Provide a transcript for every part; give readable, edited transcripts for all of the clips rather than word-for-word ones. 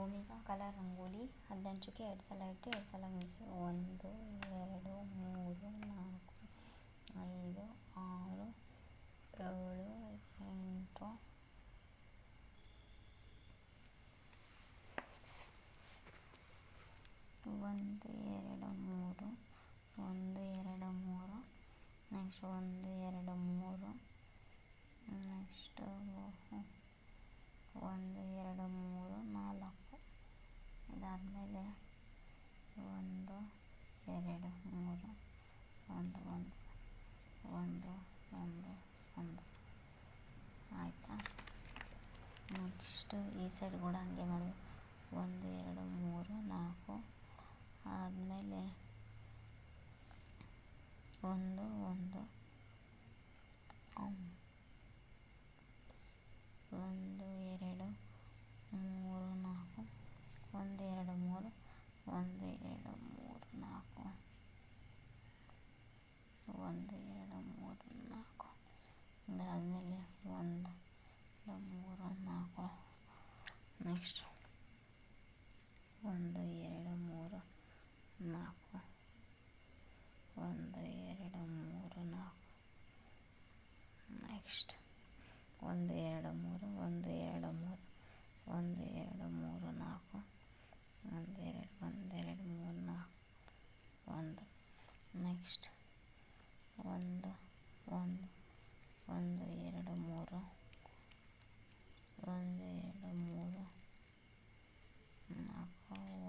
ಭೂಮಿಗಾ colour rangoli 18 ಚುಕ್ಕೆ 2 ಸಲ ಇಟ್ಟು 2 ಸಲ ಮಿಂಚು 1 2 3 4 5 6 7 8 1 2 3 1 2 3 ನೆಕ್ಸ್ಟ್ 1 2 3 ನೆಕ್ಸ್ಟ್ 1 2 3 4 ಇದಾದಮೇಲೆ 1 2 3 1 1 1 1 1 ಆಯಿತಾ. ನೆಕ್ಸ್ಟ್ ಈ ಸೈಡ್ ಕೂಡ ಹಂಗೆ ಮಾಡಬೇಕು. 1 2 3 4 ಆದಮೇಲೆ 1 1 1 2 3 4 1 2 3 1 2 3 4 1 2 3 4 ಇದಾದಮೇಲೆ 1 2 3 4 ನೆಕ್ಸ್ಟ್ 1 2 3 4 1 2 3 4 ನೆಕ್ಸ್ಟ್ 1 2 3 1 2 3 1 2 3 4 1 2 3 4 1 ನೆಕ್ಸ್ಟ್ 1 1 1 2 3 1 2 3 4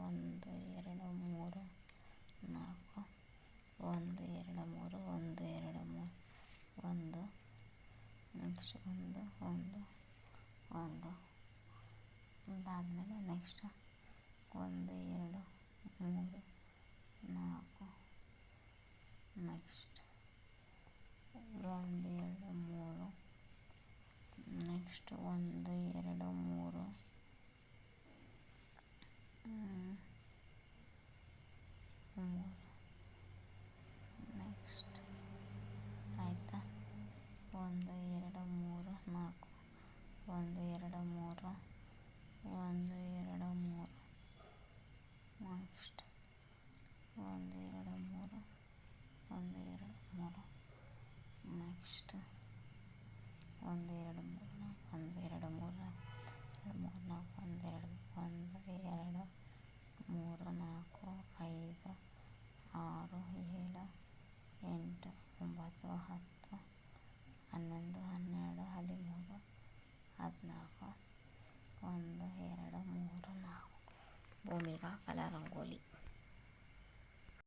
1 2 3 4 1 2 3 1 2 3 1 ನೆಕ್ಸ್ಟ್ 1 1 1 ಇದಾದಮೇಲೆ ನೆಕ್ಸ್ಟ್ 1 2 3 4 ನೆಕ್ಸ್ಟ್ 1 2 3 ನೆಕ್ಸ್ಟ್ 1 2 3 3 ನೆಕ್ಸ್ಟ್ ಆಯಿತಾ. 1 2 3 4 1 2 3 1 2 3 ನೆಕ್ಸ್ಟ್ 1 2 3 1 2 3 ನೆಕ್ಸ್ಟ್ 1 2 3 1 2 3 3 4 1 2 1 2 3 4 5 6 7 8 9 10 11 12 13 14 1 2 3 4 ಭೂಮಿಗಾ ಕಲರ್ ರಂಗೋಲಿ.